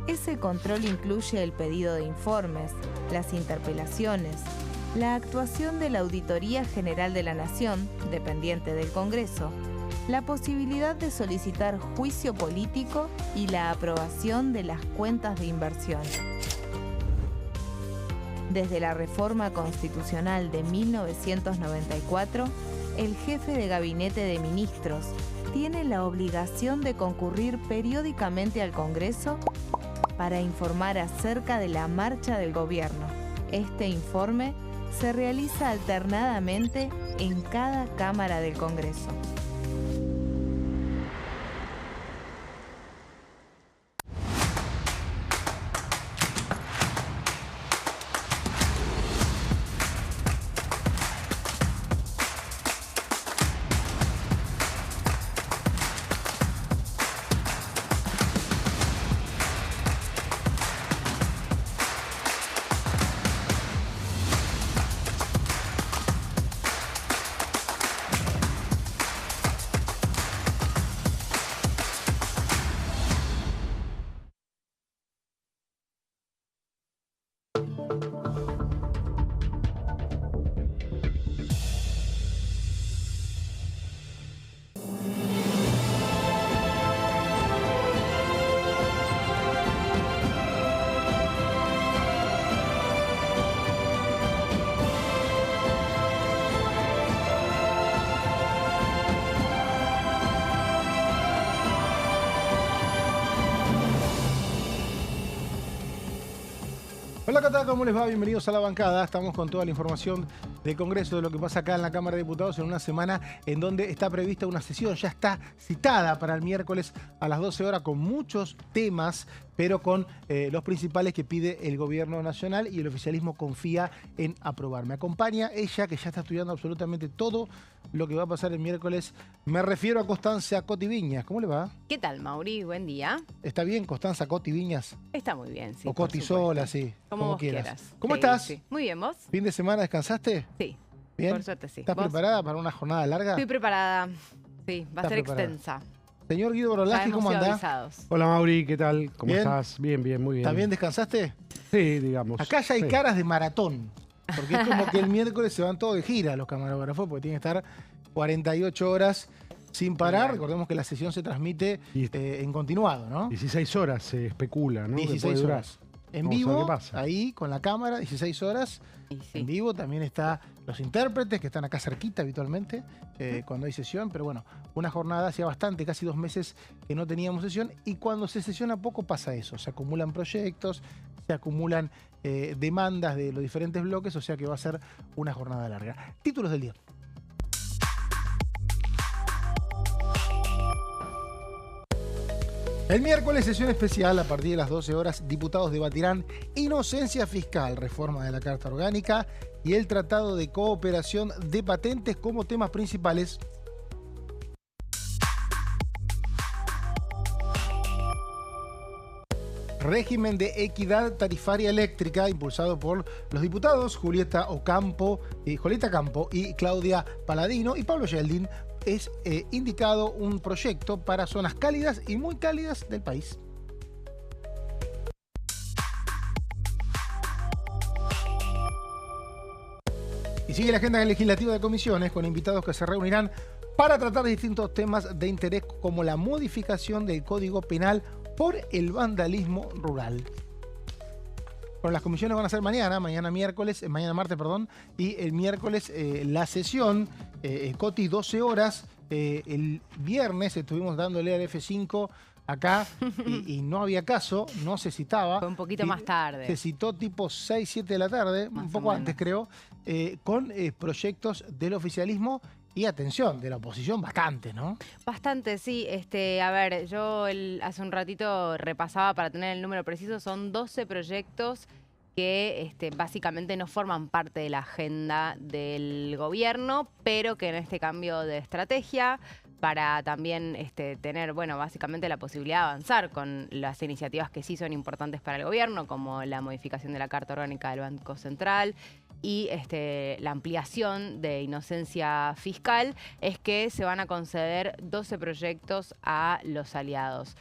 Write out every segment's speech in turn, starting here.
Ese control incluye el pedido de informes, las interpelaciones, la actuación de la Auditoría General de la Nación, dependiente del Congreso, la posibilidad de solicitar juicio político y la aprobación de las cuentas de inversión. Desde la reforma constitucional de 1994, el jefe de gabinete de ministros tiene la obligación de concurrir periódicamente al Congreso para informar acerca de la marcha del gobierno. Este informe se realiza alternadamente en cada Cámara del Congreso. Hola, ¿qué tal? ¿Cómo les va? Bienvenidos a La Bancada. Estamos con toda la información del Congreso, de lo que pasa acá en la Cámara de Diputados en una semana en donde está prevista una sesión. Ya está citada para el miércoles a las 12 horas con muchos temas, pero con los principales que pide el Gobierno Nacional y el oficialismo confía en aprobar. Me acompaña ella, que ya está estudiando absolutamente todo lo que va a pasar el miércoles. Me refiero a Constanza Coti Viñas. ¿Cómo le va? ¿Qué tal, Mauri? Buen día. ¿Está bien, Constanza Coti Viñas? Está muy bien, sí. O Coti sola, sí. Como vos quieras. ¿Cómo Sí, estás? sí. Muy bien, ¿vos? ¿Fin de semana descansaste? Sí. ¿Bien? Por suerte sí. ¿Estás ¿Vos? preparada para una jornada larga? Estoy preparada. Sí, va a Está ser preparada. extensa. Señor Guido Borolaji, Ya hemos ¿cómo sido andás? avisados. Hola Mauri, ¿qué tal? ¿Cómo ¿Bien? estás? Bien, bien, muy bien. ¿También descansaste? Sí, digamos. Acá ya hay Sí. caras de maratón. Porque es como que el miércoles se van todos de gira los camarógrafos, porque tienen que estar 48 horas sin parar. Recordemos que la sesión se transmite Y- en continuado, ¿no? 16 horas se especula, ¿no? Que 16 puede durar. horas. En Vamos a ver vivo, qué pasa. ahí con la cámara, 16 horas. Y sí. En vivo también está los intérpretes que están acá cerquita habitualmente cuando hay sesión, pero bueno, una jornada hacía bastante, casi 2 meses que no teníamos sesión, y cuando se sesiona poco pasa eso, se acumulan proyectos, se acumulan demandas de los diferentes bloques, o sea que va a ser una jornada larga. Títulos del día. El miércoles, sesión especial, a partir de las 12 horas, diputados debatirán inocencia fiscal, reforma de la Carta Orgánica y el Tratado de Cooperación de Patentes como temas principales. Régimen de equidad tarifaria eléctrica, impulsado por los diputados Julieta Campo y Claudia Paladino y Pablo Yeldin, es indicado un proyecto para zonas cálidas y muy cálidas del país. Y sigue la agenda legislativa de comisiones con invitados que se reunirán para tratar distintos temas de interés como la modificación del Código Penal por el vandalismo rural. Bueno, las comisiones van a ser mañana martes, y el miércoles la sesión, Coti, 12 horas. El viernes estuvimos dándole al F5 acá y no había caso, no se citaba. Fue un poquito más tarde. Se citó tipo 6, 7 de la tarde, Más un o poco menos. antes creo, con proyectos del oficialismo y, atención, de la oposición bastante, ¿no? Bastante, sí. A ver, yo hace un ratito repasaba para tener el número preciso. Son 12 proyectos que básicamente no forman parte de la agenda del gobierno, pero que en este cambio de estrategia, para también tener, bueno, básicamente la posibilidad de avanzar con las iniciativas que sí son importantes para el gobierno, como la modificación de la Carta Orgánica del Banco Central y la ampliación de inocencia fiscal, es que se van a conceder 12 proyectos a los aliados.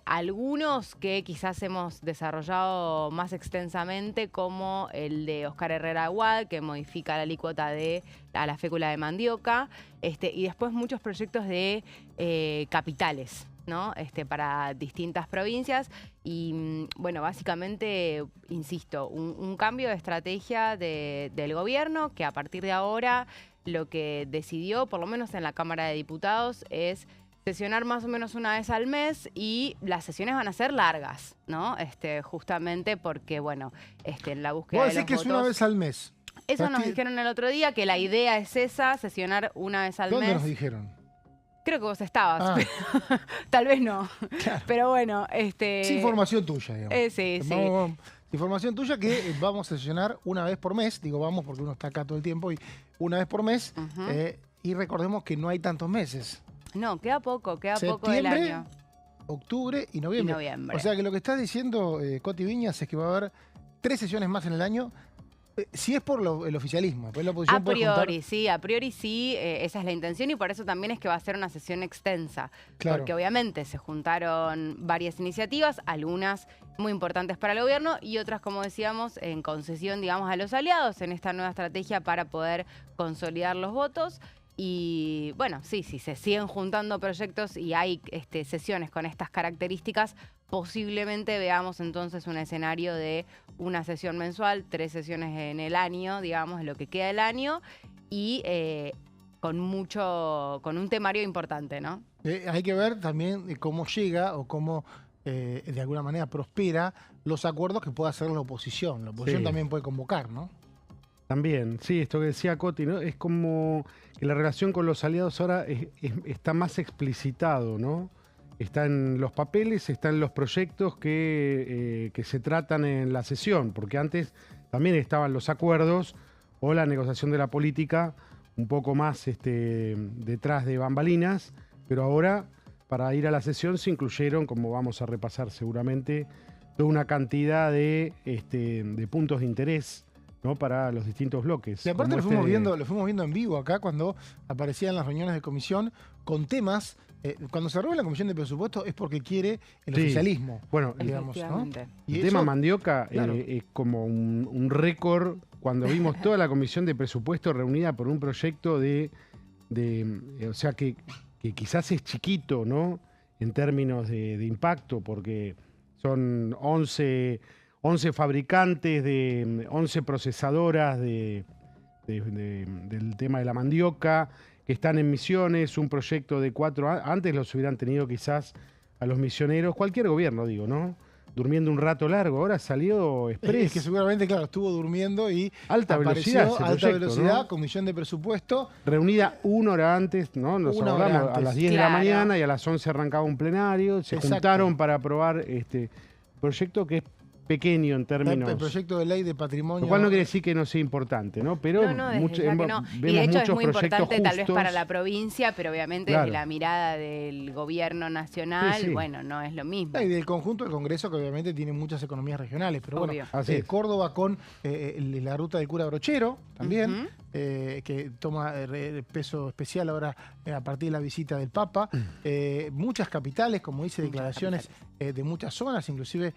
Algunos que quizás hemos desarrollado más extensamente, como el de Oscar Herrera Aguad, que modifica la alícuota a la fécula de mandioca, y después muchos proyectos de capitales, ¿no? Para distintas provincias. Y bueno, básicamente, insisto, un cambio de estrategia del gobierno, que a partir de ahora lo que decidió, por lo menos en la Cámara de Diputados, es sesionar más o menos una vez al mes, y las sesiones van a ser largas, ¿no? Justamente porque, bueno, en la búsqueda de los votos... que es una vez al mes. Eso nos dijeron el otro día, que la idea es esa, sesionar una vez al mes. ¿Dónde nos dijeron? Creo que vos estabas, pero tal vez no. Claro. Pero bueno, Es información tuya, digamos. sí. Información tuya que vamos a sesionar una vez por mes. Digo vamos porque uno está acá todo el tiempo, y una vez por mes. Y recordemos que no hay tantos meses. No, queda poco del año. Octubre y noviembre. O sea que lo que estás diciendo, Coti Viñas, es que va a haber 3 sesiones más en el año. Si es por el oficialismo. Pues la oposición a priori sí, esa es la intención, y por eso también es que va a ser una sesión extensa. Claro. Porque obviamente se juntaron varias iniciativas, algunas muy importantes para el gobierno y otras, como decíamos, en concesión, digamos, a los aliados en esta nueva estrategia para poder consolidar los votos. Y bueno, sí, se siguen juntando proyectos y hay sesiones con estas características, posiblemente veamos entonces un escenario de una sesión mensual, 3 sesiones en el año, digamos, lo que queda del año, y con un temario importante, ¿no? Hay que ver también cómo llega o cómo de alguna manera prospera los acuerdos que pueda hacer la oposición. La oposición también puede convocar, ¿no? También, sí, esto que decía Coti, ¿no? Es como que la relación con los aliados ahora está más explicitado, ¿no? Está en los papeles, está en los proyectos que se tratan en la sesión, porque antes también estaban los acuerdos o la negociación de la política un poco más detrás de bambalinas, pero ahora para ir a la sesión se incluyeron, como vamos a repasar seguramente, toda una cantidad de puntos de interés, ¿no? Para los distintos bloques. Y aparte lo fuimos viendo en vivo acá cuando aparecían las reuniones de comisión con temas. Cuando se reúne la comisión de presupuesto es porque quiere el oficialismo. Bueno, digamos, ¿no? Y el tema mandioca es como un récord. Cuando vimos toda la comisión de presupuesto reunida por un proyecto o sea que quizás es chiquito, ¿no? En términos de impacto, porque son 11 fabricantes, 11 procesadoras del tema de la mandioca, que están en Misiones, un proyecto de 4 años. Antes los hubieran tenido quizás a los misioneros, cualquier gobierno, digo, ¿no? Durmiendo un rato largo, ahora salió express. Es que seguramente, claro, estuvo durmiendo y alta velocidad, ¿no? Comisión de presupuesto. Reunida 1 hora antes, ¿no? Nos hablamos a las 10 de la mañana y a las 11 arrancaba un plenario. Se juntaron para aprobar este proyecto que es pequeño en términos... El proyecto de ley de patrimonio... Lo cual no quiere decir que no sea importante, ¿no? Pero vemos y de hecho es muy importante justos. Tal vez para la provincia, pero obviamente desde la mirada del gobierno nacional, bueno, no es lo mismo. Y del conjunto del Congreso, que obviamente tiene muchas economías regionales, pero obvio. Bueno, Córdoba con la ruta del cura Brochero también, que toma peso especial ahora a partir de la visita del Papa. Muchas capitales, como dice, declaraciones de muchas zonas, inclusive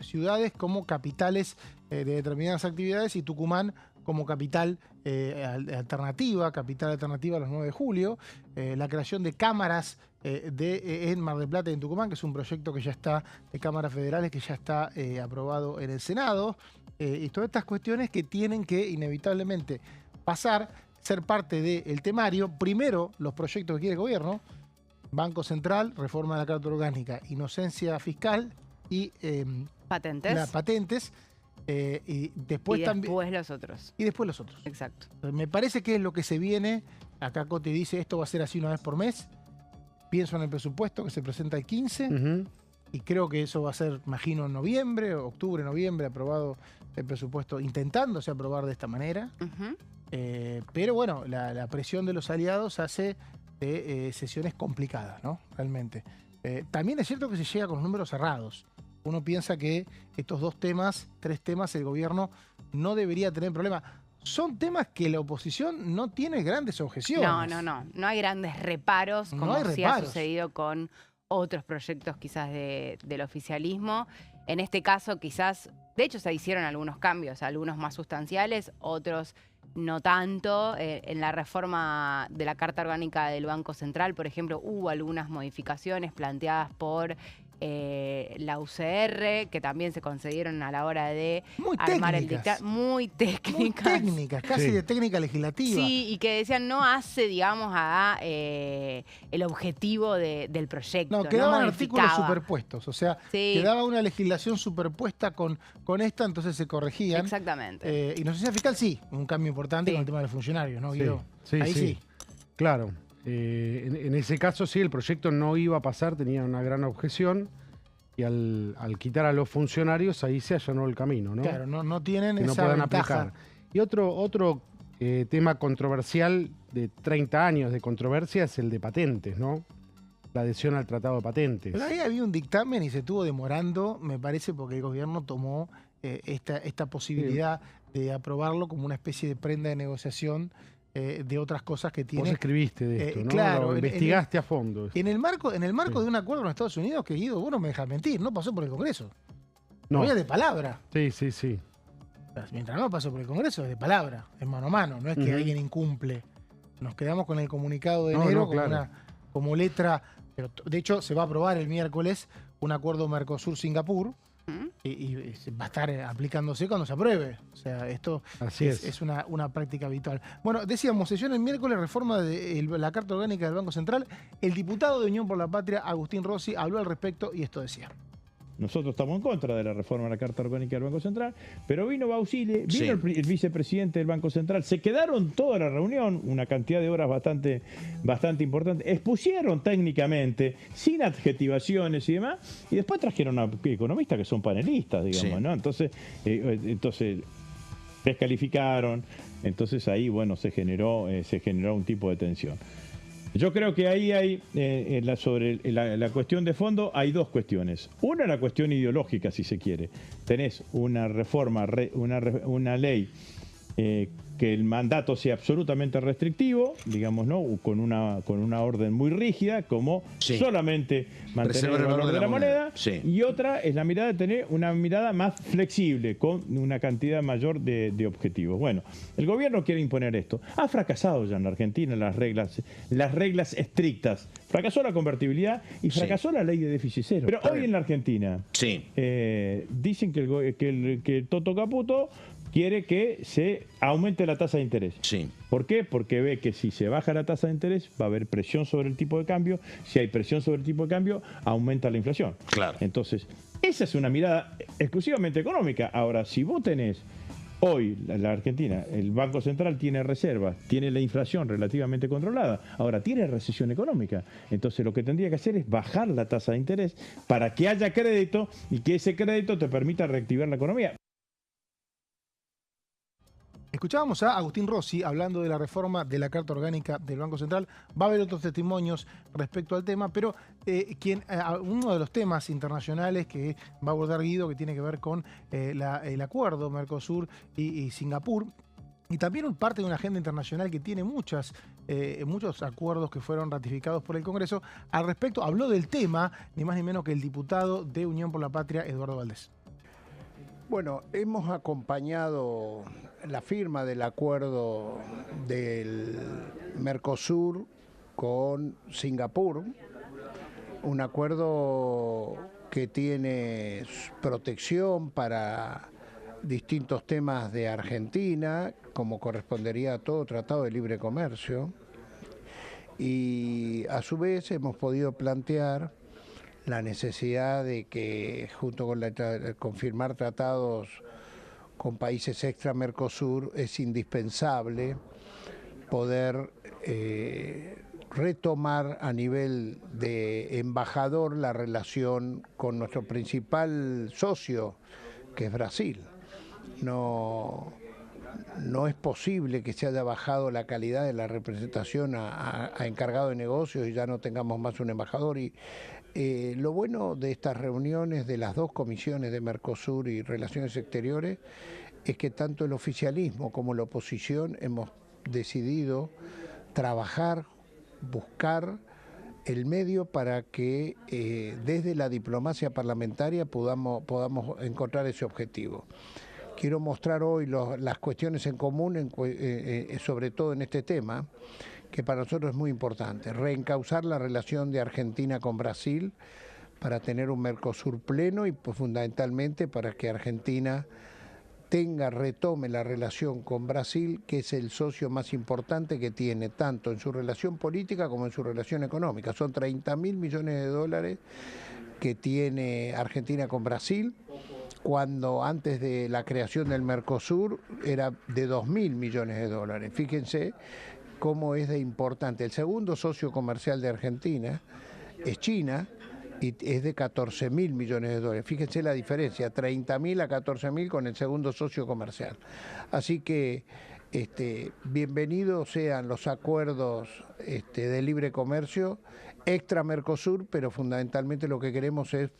ciudades como capitales de determinadas actividades, y Tucumán como capital alternativa a los 9 de julio. La creación de cámaras en Mar del Plata y en Tucumán, que es un proyecto que ya está, de cámaras federales, que ya está aprobado en el Senado. Y todas estas cuestiones que tienen que inevitablemente ser parte del temario. Primero, los proyectos que quiere el gobierno: Banco Central, reforma de la Carta Orgánica, inocencia fiscal y patentes. Y después los otros. Y después los otros. Exacto. Me parece que es lo que se viene. Acá Coti dice, esto va a ser así una vez por mes. Pienso en el presupuesto que se presenta el 15. Y creo que eso va a ser, imagino, en noviembre, octubre, noviembre, aprobado el presupuesto, intentándose aprobar de esta manera. Pero bueno, la presión de los aliados hace de sesiones complicadas, ¿no? Realmente. También es cierto que se llega con números cerrados. Uno piensa que estos 3 temas, el gobierno no debería tener problema. Son temas que la oposición no tiene grandes objeciones. No hay grandes reparos, como sí ha sucedido con otros proyectos quizás del oficialismo. En este caso quizás, de hecho se hicieron algunos cambios, algunos más sustanciales, otros no tanto. En la reforma de la Carta Orgánica del Banco Central, por ejemplo, hubo algunas modificaciones planteadas por la UCR, que también se concedieron a la hora de armar el dictamen. Muy técnicas. Casi de técnica legislativa. Sí, y que decían no hace, digamos, el objetivo del proyecto. No, quedaban artículos superpuestos, o sea, sí, quedaba una legislación superpuesta con esta, entonces se corregían. Exactamente. Y inocencia fiscal sí, un cambio importante con el tema de los funcionarios, ¿no, Guido? Sí, ahí sí. Claro. En ese caso sí, el proyecto no iba a pasar, tenía una gran objeción, y al quitar a los funcionarios ahí se allanó el camino, ¿no? Claro, no tienen que no esa puedan ventaja. aplicar. Y otro tema controversial de 30 años de controversia es el de patentes, ¿no? La adhesión al Tratado de Patentes. Pero ahí había un dictamen y se estuvo demorando, me parece, porque el gobierno tomó esta posibilidad de aprobarlo como una especie de prenda de negociación de otras cosas que tiene. Vos escribiste de esto, ¿no? Claro, lo investigaste a fondo. En el marco de un acuerdo con Estados Unidos, que Guido, vos no me dejas mentir, no pasó por el Congreso. No. Es de palabra. Sí. Mientras no pasó por el Congreso, es de palabra, es mano a mano, no es que alguien incumple. Nos quedamos con el comunicado de enero como letra, pero de hecho se va a aprobar el miércoles un acuerdo Mercosur-Singapur. Y va a estar aplicándose cuando se apruebe. O sea, esto es una práctica habitual. Bueno, decíamos, sesión el miércoles, reforma de la Carta Orgánica del Banco Central. El diputado de Unión por la Patria, Agustín Rossi, habló al respecto y esto decía. Nosotros estamos en contra de la reforma de la Carta Orgánica del Banco Central, pero vino Bausile, vino el vicepresidente del Banco Central, se quedaron toda la reunión, una cantidad de horas bastante importante, expusieron técnicamente, sin adjetivaciones y demás, y después trajeron a economistas que son panelistas, digamos, ¿no? Entonces descalificaron, entonces ahí, bueno, se generó un tipo de tensión. Yo creo que ahí hay, sobre la cuestión de fondo, hay dos cuestiones. Una, la cuestión ideológica, si se quiere. Tenés una reforma, una ley que el mandato sea absolutamente restrictivo, digamos, ¿no? Con una orden muy rígida, como solamente mantener el valor de la moneda. Y otra es la mirada de tener una mirada más flexible, con una cantidad mayor de objetivos. Bueno, el gobierno quiere imponer esto. Ha fracasado ya en la Argentina las reglas estrictas. Fracasó la convertibilidad y fracasó la ley de déficit cero. Pero hoy en la Argentina dicen que el Toto Caputo quiere que se aumente la tasa de interés. ¿Por qué? Porque ve que si se baja la tasa de interés va a haber presión sobre el tipo de cambio. Si hay presión sobre el tipo de cambio, aumenta la inflación. Claro. Entonces, esa es una mirada exclusivamente económica. Ahora, si vos tenés hoy, la Argentina, el Banco Central tiene reservas, tiene la inflación relativamente controlada, ahora tiene recesión económica. Entonces, lo que tendría que hacer es bajar la tasa de interés para que haya crédito y que ese crédito te permita reactivar la economía. Escuchábamos a Agustín Rossi hablando de la reforma de la Carta Orgánica del Banco Central. Va a haber otros testimonios respecto al tema, pero uno de los temas internacionales que va a abordar Guido, que tiene que ver con el acuerdo Mercosur y Singapur, y también parte de una agenda internacional que tiene muchos acuerdos que fueron ratificados por el Congreso. Al respecto, habló del tema, ni más ni menos que el diputado de Unión por la Patria, Eduardo Valdés. Bueno, hemos acompañado la firma del acuerdo del Mercosur con Singapur, un acuerdo que tiene protección para distintos temas de Argentina, como correspondería a todo tratado de libre comercio, y a su vez hemos podido plantear la necesidad de que, junto con firmar tratados con países extra Mercosur, es indispensable poder retomar a nivel de embajador la relación con nuestro principal socio, que es Brasil. No es posible que se haya bajado la calidad de la representación a encargado de negocios y ya no tengamos más un embajador. Y lo bueno de estas reuniones de las dos comisiones de Mercosur y Relaciones Exteriores es que tanto el oficialismo como la oposición hemos decidido trabajar, buscar el medio para que desde la diplomacia parlamentaria podamos encontrar ese objetivo. Quiero mostrar hoy las cuestiones en común, sobre todo en este tema, que para nosotros es muy importante. Reencauzar la relación de Argentina con Brasil para tener un Mercosur pleno y pues, fundamentalmente para que Argentina retome la relación con Brasil, que es el socio más importante que tiene, tanto en su relación política como en su relación económica. Son 30.000 millones de dólares que tiene Argentina con Brasil, cuando antes de la creación del Mercosur era de 2.000 millones de dólares. Fíjense cómo es de importante. El segundo socio comercial de Argentina es China, y es de 14.000 millones de dólares. Fíjense la diferencia, 30.000 a 14.000 con el segundo socio comercial. Así que bienvenidos sean los acuerdos de libre comercio extra Mercosur, pero fundamentalmente lo que queremos es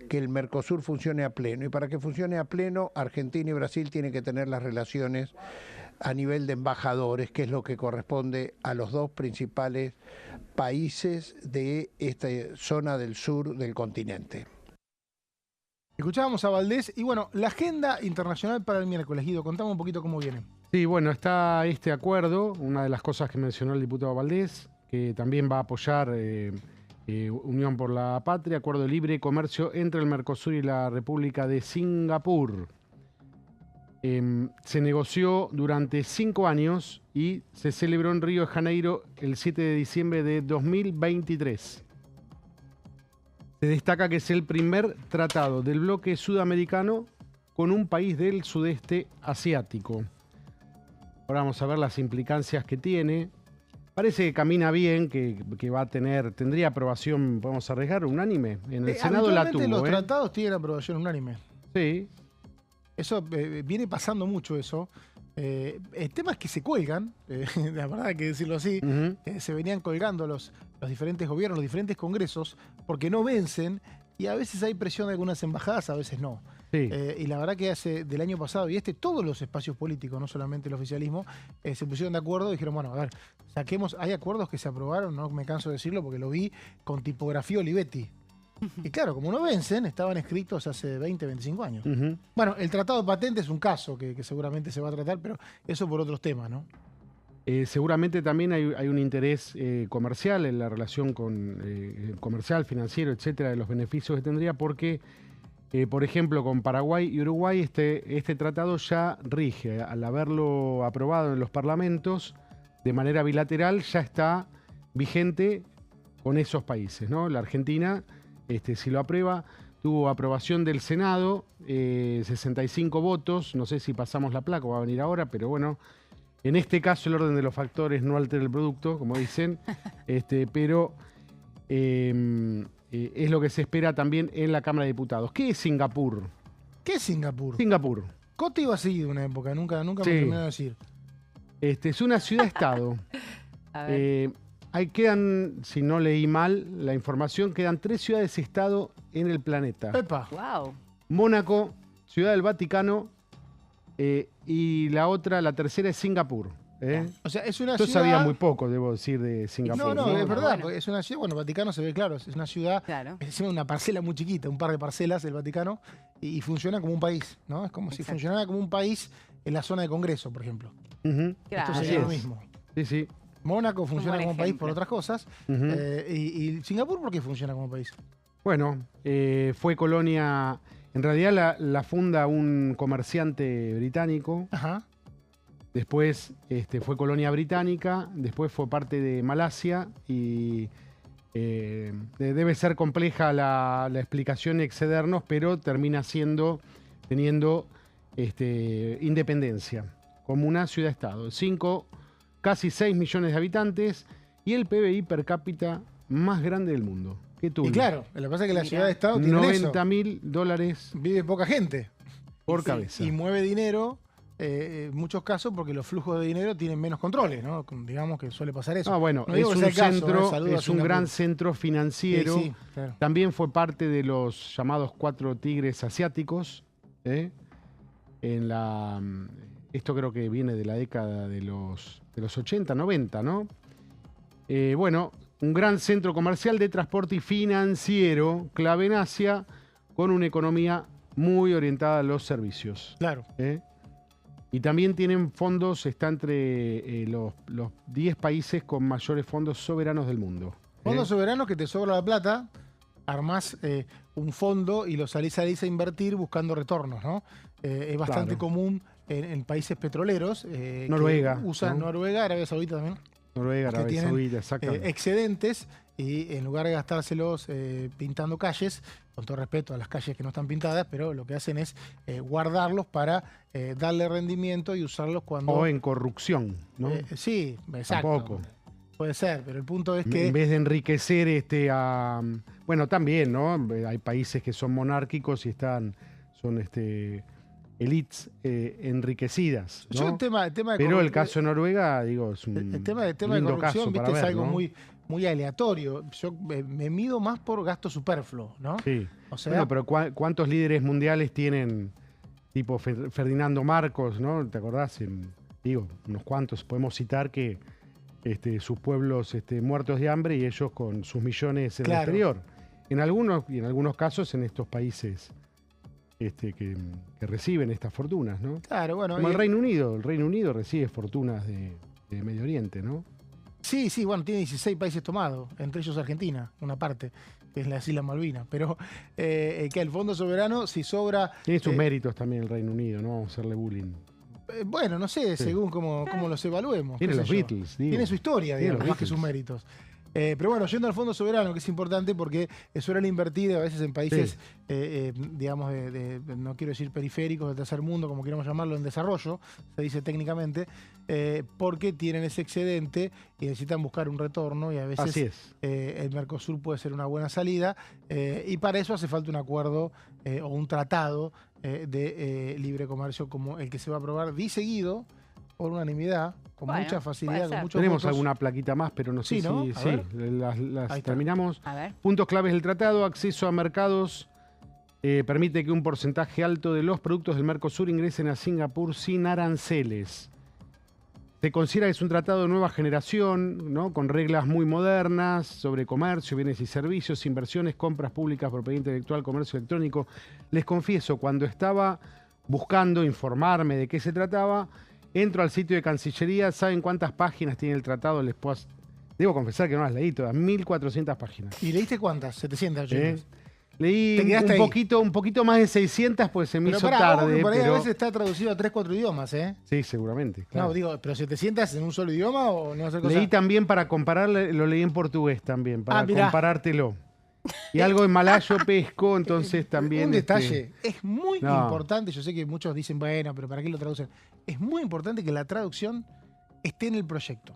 que el Mercosur funcione a pleno. Y para que funcione a pleno, Argentina y Brasil tienen que tener las relaciones a nivel de embajadores, que es lo que corresponde a los dos principales países de esta zona del sur del continente. Escuchábamos a Valdés y bueno, la agenda internacional para el miércoles. Guido, contame un poquito cómo viene. Sí, bueno, está este acuerdo, una de las cosas que mencionó el diputado Valdés, que también va a apoyar Unión por la Patria, acuerdo de libre comercio entre el Mercosur y la República de Singapur. Se negoció durante 5 años y se celebró en Río de Janeiro el 7 de diciembre de 2023. Se destaca que es el primer tratado del bloque sudamericano con un país del sudeste asiático. Ahora vamos a ver las implicancias que tiene. Parece que camina bien, que tendría aprobación, podemos arriesgar, unánime. En el Senado la tuvo. Los tratados tienen aprobación unánime. Sí. Eso viene pasando mucho eso. El tema es que se cuelgan, la verdad hay que decirlo así, se venían colgando los diferentes gobiernos, los diferentes congresos, porque no vencen y a veces hay presión de algunas embajadas, a veces no. Sí. Y la verdad que del año pasado y todos los espacios políticos, no solamente el oficialismo, se pusieron de acuerdo y dijeron, bueno, a ver, hay acuerdos que se aprobaron, no me canso de decirlo porque lo vi con tipografía Olivetti. Y claro, como no vencen, estaban escritos hace 20, 25 años. Bueno, el tratado de patentes es un caso que seguramente se va a tratar, pero eso por otros temas, ¿no? Seguramente también hay un interés comercial en la relación comercial, financiero, etcétera, de los beneficios que tendría, porque, por ejemplo, con Paraguay y Uruguay, este tratado ya rige. Al haberlo aprobado en los parlamentos de manera bilateral, ya está vigente con esos países, ¿no? La Argentina, si lo aprueba, tuvo aprobación del Senado, 65 votos, no sé si pasamos la placa o va a venir ahora, pero bueno, en este caso el orden de los factores no altera el producto, como dicen, pero es lo que se espera también en la Cámara de Diputados. ¿Qué es Singapur? ¿Qué es Singapur? Singapur. Coti iba a seguir una época, nunca me terminó de decir. Es una ciudad-estado. Ahí quedan, si no leí mal la información, quedan 3 ciudades-estado en el planeta. ¡Epa! Wow. Mónaco, Ciudad del Vaticano y la tercera es Singapur. O sea, es una Yo ciudad... sabía muy poco, debo decir, de Singapur. No, es verdad, Bueno. porque es una ciudad, bueno, Vaticano se ve claro, es una ciudad, Claro. es una parcela muy chiquita, un par de parcelas el Vaticano, y funciona como un país, ¿no? Es como si Exacto. funcionara como un país en la zona de Congreso, por ejemplo. Ujú. Claro. Esto sería Así lo es. mismo. Sí, sí. Mónaco funciona buen como país por ejemplo. otras cosas. Ujú. ¿Y Singapur por qué funciona como país? Bueno, fue colonia, en realidad la funda un comerciante británico, Ajá. después fue colonia británica, después fue parte de Malasia y debe ser compleja la explicación y excedernos, pero termina teniendo independencia como una ciudad-estado. Casi 6 millones de habitantes y el PBI per cápita más grande del mundo. ¿Qué tú? Y claro, lo que pasa es que la Mira. ciudad-estado tiene eso. $90.000 Vive poca gente. por cabeza. Y mueve dinero, en muchos casos, porque los flujos de dinero tienen menos controles, ¿no? Digamos que suele pasar eso. Ah, bueno, No es digo que un sea el caso, centro, saludo a es un Singapur. gran centro financiero. Sí, claro. También fue parte de los llamados 4 tigres asiáticos. Esto creo que viene de la década de los 80, 90, ¿no? Bueno, un gran centro comercial de transporte y financiero, clave en Asia, con una economía muy orientada a los servicios. Claro. Y también tienen fondos, está entre los 10 países con mayores fondos soberanos del mundo. Fondos soberanos que te sobra la plata, armás un fondo y lo salís a invertir buscando retornos, ¿no? Es bastante común en países petroleros. Noruega. Usan Noruega, Arabia Saudita también. Noruega, Arabia Saudita, exactamente. Excedentes, y en lugar de gastárselos pintando calles, con todo respeto a las calles que no están pintadas, pero lo que hacen es guardarlos para darle rendimiento y usarlos cuando... O en corrupción, ¿no? Sí, exacto. Tampoco. Puede ser, pero el punto es que... En vez de enriquecer a... Bueno, también, ¿no? Hay países que son monárquicos y son elites enriquecidas, ¿no? Yo el tema de pero el caso de Noruega, digo, es un el tema de corrupción, viste, es algo muy aleatorio. Yo me mido más por gasto superfluo, ¿no? Sí. O sea, bueno, pero ¿cuántos líderes mundiales tienen, tipo Ferdinando Marcos, ¿no? ¿Te acordás? Digo, unos cuantos podemos citar que sus pueblos muertos de hambre y ellos con sus millones en el exterior. En algunos casos en estos países que reciben estas fortunas, ¿no? Claro, bueno. Como el Reino Unido. El Reino Unido recibe fortunas de Medio Oriente, ¿no? Sí, bueno, tiene 16 países tomados, entre ellos Argentina, una parte, que es las Islas Malvinas. Pero que el Fondo Soberano, si sobra... Tiene sus méritos también el Reino Unido, no vamos a hacerle bullying. Bueno, no sé, según cómo los evaluemos. Tiene los Beatles, digo. Tiene su historia, digamos, más que sus méritos. Pero bueno, yendo al Fondo Soberano, que es importante porque suelen invertir a veces en países, digamos, no quiero decir periféricos, del tercer mundo, como queramos llamarlo, en desarrollo, se dice técnicamente, porque tienen ese excedente y necesitan buscar un retorno y a veces el Mercosur puede ser una buena salida y para eso hace falta un acuerdo o un tratado de libre comercio como el que se va a aprobar seguido por unanimidad, con mucha facilidad, con muchos Tenemos votos. alguna plaquita más, pero no sé si... ¿no? Sí, las terminamos. A ver. Puntos claves del tratado: acceso a mercados. Permite que un porcentaje alto de los productos del Mercosur ingresen a Singapur sin aranceles. Se considera que es un tratado de nueva generación, ¿no? Con reglas muy modernas sobre comercio, bienes y servicios, inversiones, compras públicas, propiedad intelectual, comercio electrónico. Les confieso, cuando estaba buscando informarme de qué se trataba, entro al sitio de Cancillería. ¿Saben cuántas páginas tiene el tratado? Debo confesar que no las leí todas. 1400 páginas. ¿Y leíste cuántas? 700, 800. Leí un poquito más de 600, pues se me hizo tarde. Por ahí a veces está traducido a 3-4 idiomas, ¿eh? Sí, seguramente. Claro. No, digo, ¿pero 700 en un solo idioma o no hacer cosa? Leí también para comparar, lo leí en portugués también, para comparártelo. Y algo en malayo pesco, entonces también... Un detalle, es muy importante, yo sé que muchos dicen, bueno, pero ¿para qué lo traducen? Es muy importante que la traducción esté en el proyecto.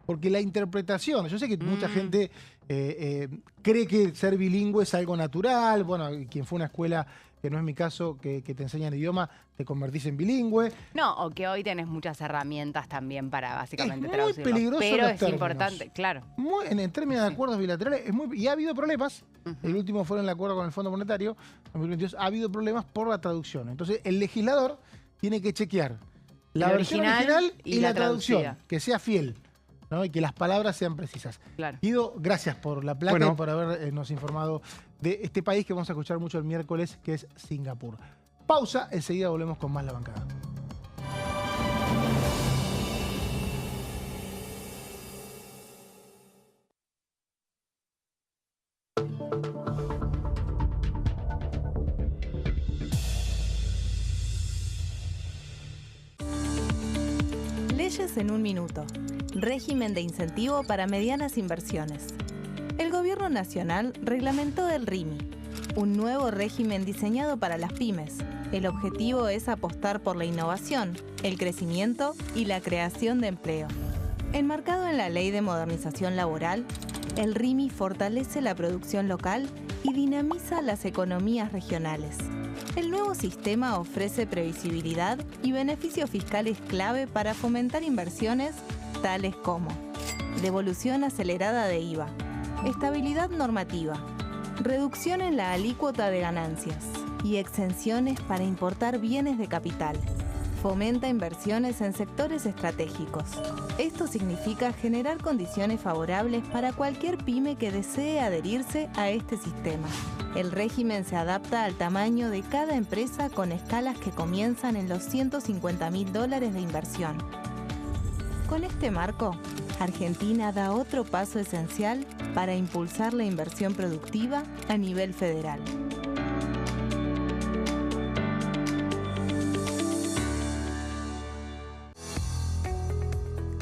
Porque la interpretación, yo sé que mucha gente cree que ser bilingüe es algo natural. Bueno, quien fue a una escuela, que no es mi caso, que te enseñan idioma, te convertís en bilingüe. No, o que hoy tenés muchas herramientas también para básicamente traducirlo. Es muy peligroso. Pero es términos. Importante, claro. En términos de acuerdos bilaterales, y ha habido problemas. El último fue en el acuerdo con el Fondo Monetario, en 2022, ha habido problemas por la traducción. Entonces, el legislador tiene que chequear la versión original y la traducción, que sea fiel, ¿no? Y que las palabras sean precisas. Claro. Guido, gracias por la placa y por habernos informado de este país que vamos a escuchar mucho el miércoles, que es Singapur. Pausa, enseguida volvemos con más La Bancada. Leyes en un minuto. Régimen de incentivo para medianas inversiones. El Gobierno Nacional reglamentó el RIMI, un nuevo régimen diseñado para las pymes. El objetivo es apostar por la innovación, el crecimiento y la creación de empleo. Enmarcado en la Ley de Modernización Laboral, el RIMI fortalece la producción local y dinamiza las economías regionales. El nuevo sistema ofrece previsibilidad y beneficios fiscales clave para fomentar inversiones tales como devolución acelerada de IVA, estabilidad normativa, reducción en la alícuota de ganancias y exenciones para importar bienes de capital, fomenta inversiones en sectores estratégicos. Esto significa generar condiciones favorables para cualquier pyme que desee adherirse a este sistema. El régimen se adapta al tamaño de cada empresa con escalas que comienzan en los $150.000 de inversión. Con este marco, Argentina da otro paso esencial para impulsar la inversión productiva a nivel federal.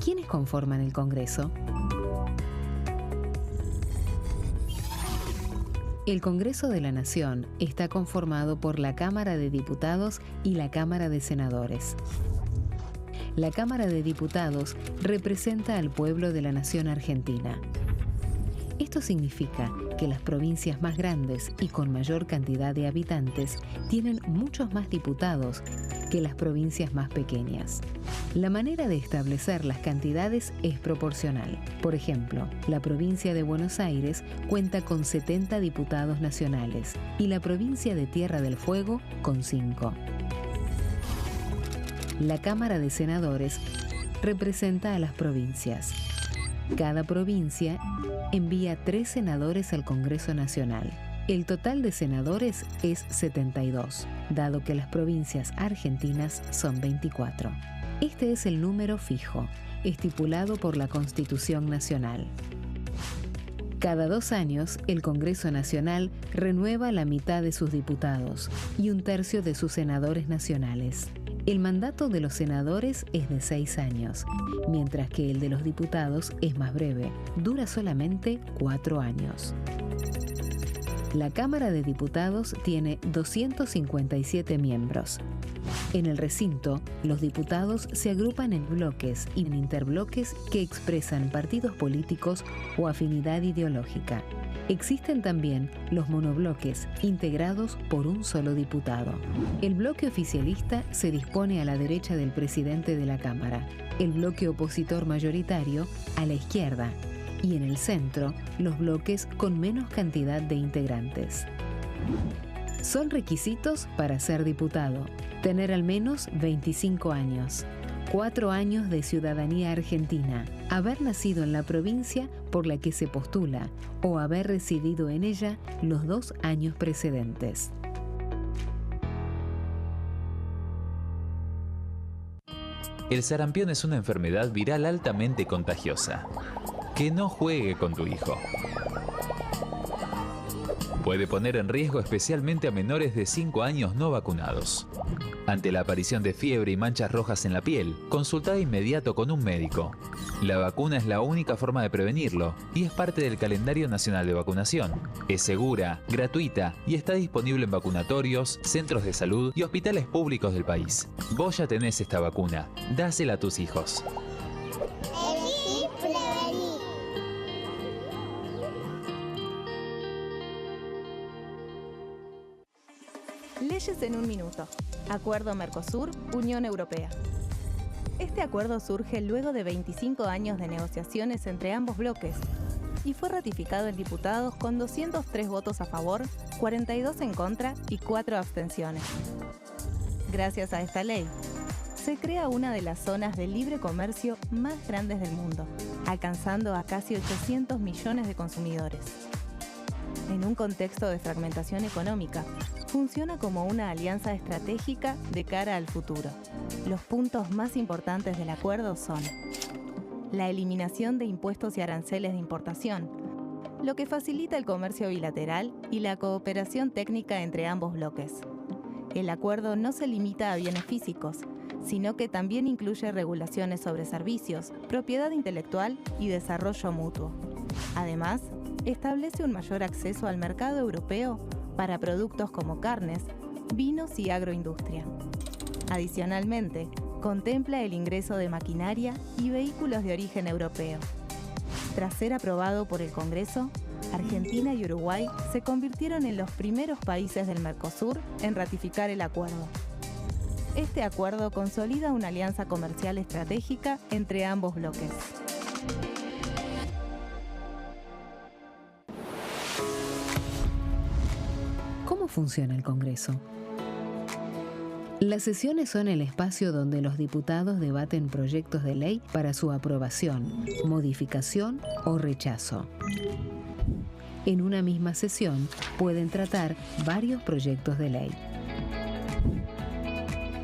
¿Quiénes conforman el Congreso? El Congreso de la Nación está conformado por la Cámara de Diputados y la Cámara de Senadores. La Cámara de Diputados representa al pueblo de la nación argentina. Esto significa que las provincias más grandes y con mayor cantidad de habitantes tienen muchos más diputados que las provincias más pequeñas. La manera de establecer las cantidades es proporcional. Por ejemplo, la provincia de Buenos Aires cuenta con 70 diputados nacionales y la provincia de Tierra del Fuego con 5. La Cámara de Senadores representa a las provincias. Cada provincia envía 3 senadores al Congreso Nacional. El total de senadores es 72, dado que las provincias argentinas son 24. Este es el número fijo, estipulado por la Constitución Nacional. Cada 2 años, el Congreso Nacional renueva la mitad de sus diputados y 1/3 de sus senadores nacionales. El mandato de los senadores es de 6 años, mientras que el de los diputados es más breve, dura solamente 4 años. La Cámara de Diputados tiene 257 miembros. En el recinto, los diputados se agrupan en bloques y en interbloques que expresan partidos políticos o afinidad ideológica. Existen también los monobloques, integrados por un solo diputado. El bloque oficialista se dispone a la derecha del presidente de la Cámara, el bloque opositor mayoritario a la izquierda, y en el centro, los bloques con menos cantidad de integrantes. Son requisitos para ser diputado: tener al menos 25 años, 4 años de ciudadanía argentina, haber nacido en la provincia por la que se postula o haber residido en ella los 2 años precedentes. El sarampión es una enfermedad viral altamente contagiosa. Que no juegue con tu hijo. Puede poner en riesgo especialmente a menores de 5 años no vacunados. Ante la aparición de fiebre y manchas rojas en la piel, consulta de inmediato con un médico. La vacuna es la única forma de prevenirlo y es parte del calendario nacional de vacunación. Es segura, gratuita y está disponible en vacunatorios, centros de salud y hospitales públicos del país. Vos ya tenés esta vacuna, dásela a tus hijos. Leyes en un minuto. Acuerdo Mercosur-Unión Europea. Este acuerdo surge luego de 25 años de negociaciones entre ambos bloques y fue ratificado en diputados con 203 votos a favor, 42 en contra y 4 abstenciones. Gracias a esta ley, se crea una de las zonas de libre comercio más grandes del mundo, alcanzando a casi 800 millones de consumidores. En un contexto de fragmentación económica, funciona como una alianza estratégica de cara al futuro. Los puntos más importantes del acuerdo son la eliminación de impuestos y aranceles de importación, lo que facilita el comercio bilateral y la cooperación técnica entre ambos bloques. El acuerdo no se limita a bienes físicos, sino que también incluye regulaciones sobre servicios, propiedad intelectual y desarrollo mutuo. Además, establece un mayor acceso al mercado europeo para productos como carnes, vinos y agroindustria. Adicionalmente, contempla el ingreso de maquinaria y vehículos de origen europeo. Tras ser aprobado por el Congreso, Argentina y Uruguay se convirtieron en los primeros países del Mercosur en ratificar el acuerdo. Este acuerdo consolida una alianza comercial estratégica entre ambos bloques. ¿Cómo funciona el Congreso? Las sesiones son el espacio donde los diputados debaten proyectos de ley para su aprobación, modificación o rechazo. En una misma sesión pueden tratar varios proyectos de ley.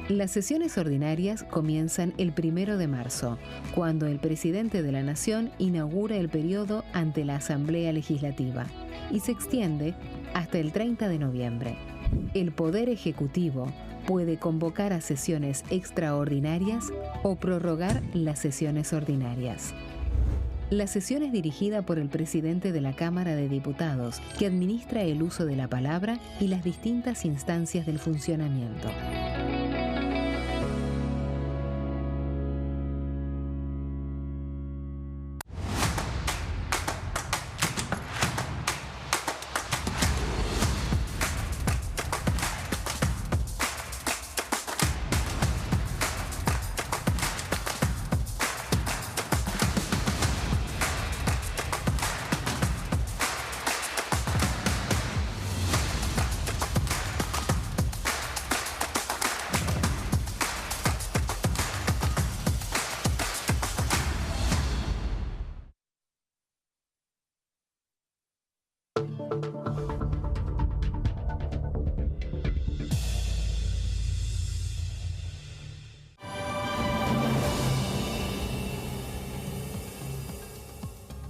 Las sesiones ordinarias comienzan el 1 de marzo, cuando el presidente de la Nación inaugura el periodo ante la Asamblea Legislativa y se extiende hasta el 30 de noviembre. El Poder Ejecutivo puede convocar a sesiones extraordinarias o prorrogar las sesiones ordinarias. La sesión es dirigida por el presidente de la Cámara de Diputados, que administra el uso de la palabra y las distintas instancias del funcionamiento.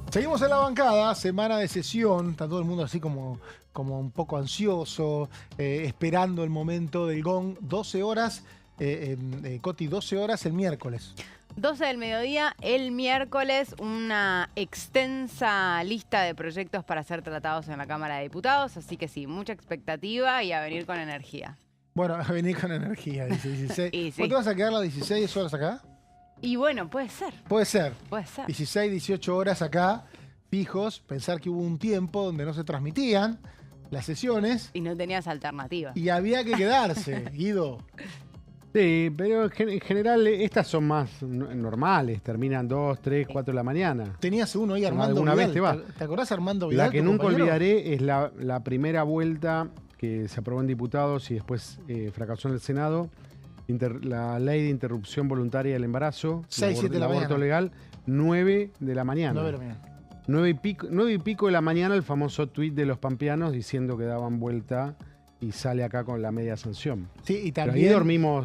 Seguimos en la bancada, semana de sesión, está todo el mundo así como un poco ansioso, esperando el momento del gong. 12 horas, Coti, 12 horas el miércoles. 12 del mediodía, el miércoles, una extensa lista de proyectos para ser tratados en la Cámara de Diputados, así que sí, mucha expectativa y a venir con energía. Bueno, a venir con energía, dice 16. Sí. ¿Vos te vas a quedar las 16 horas acá? Y bueno, puede ser. Puede ser. Puede ser. 16, 18 horas acá, fijos. Pensar que hubo un tiempo donde no se transmitían las sesiones. Y no tenías alternativa. Y había que quedarse, Guido. Sí, pero en general estas son más normales, terminan 2, 3, 4 de la mañana. Tenías uno ahí, Armando Alguna Vidal. vez te va. ¿Te acordás, Armando Vidal? La que nunca olvidaré es la primera vuelta que se aprobó en diputados y después fracasó en el Senado. La ley de interrupción voluntaria del embarazo, 6, 7 de la aborto mañana. Legal, 9 de la mañana. 9 de la mañana. 9 y pico de la mañana el famoso tuit de los pampeanos diciendo que daban vuelta y sale acá con la media sanción. Sí, y Pero también ahí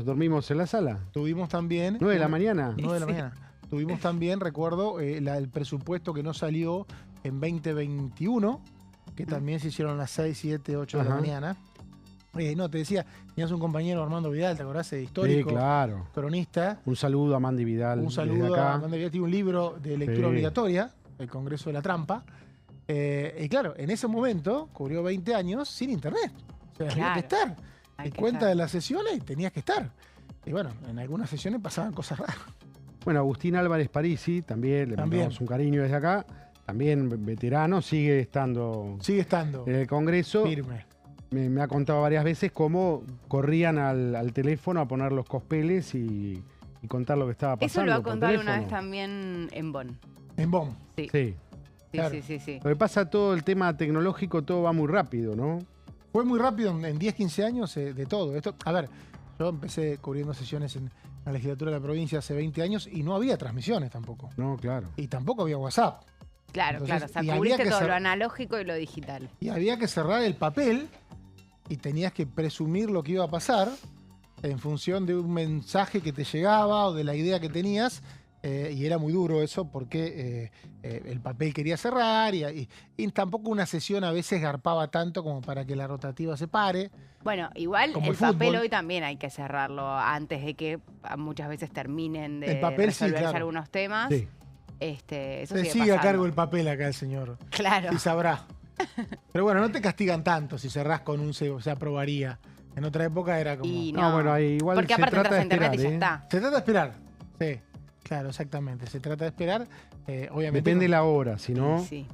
dormimos en la sala. tuvimos también... 9 de la mañana. 9 de la mañana. Tuvimos también, recuerdo, el presupuesto que no salió en 2021, que también se hicieron a las 6, 7, 8 de la mañana. No, te decía, tenías un compañero, Armando Vidal, ¿te acordás? Histórico, Sí, claro. cronista. Un saludo a Mandy Vidal. Un saludo a Armando Vidal. Tiene un libro de lectura obligatoria, El Congreso de la Trampa. Y claro, en ese momento cubrió 20 años sin internet. O sea, había que estar. En cuenta de las sesiones tenías que estar. Y bueno, en algunas sesiones pasaban cosas raras. Bueno, Agustín Álvarez Parisi, también le mandamos un cariño desde acá. También veterano, sigue estando en el Congreso. Firme. Me ha contado varias veces cómo corrían al teléfono a poner los cospeles y contar lo que estaba pasando. Eso lo ha contado una vez también en Bonn. En Bonn. Sí. Sí. Claro. Sí. Lo que pasa, todo el tema tecnológico, todo va muy rápido, ¿no? Fue muy rápido, en 10, 15 años, de todo. Esto, a ver, yo empecé cubriendo sesiones en la legislatura de la provincia hace 20 años y no había transmisiones tampoco. No, claro. Y tampoco había WhatsApp. Claro, Entonces, o sea, y cubriste había que todo lo analógico y lo digital. Y había que cerrar el papel y tenías que presumir lo que iba a pasar en función de un mensaje que te llegaba o de la idea que tenías. Y era muy duro eso porque el papel quería cerrar y tampoco una sesión a veces garpaba tanto como para que la rotativa se pare. Bueno, igual como el papel fútbol. hoy también hay que cerrarlo antes de que muchas veces terminen de El papel, resolverse sí, claro. algunos temas. Sí. Eso Se sigue a cargo el papel acá el señor. Claro. Y sabrá. Pero bueno, no te castigan tanto si cerrás con un se aprobaría. En otra época era como... Y No, bueno, ahí igual porque se aparte trata entras de a internet y ya esperar, está. Se trata de esperar. Sí, claro, exactamente. Se trata de esperar. Obviamente. Depende la hora, si no... Sí.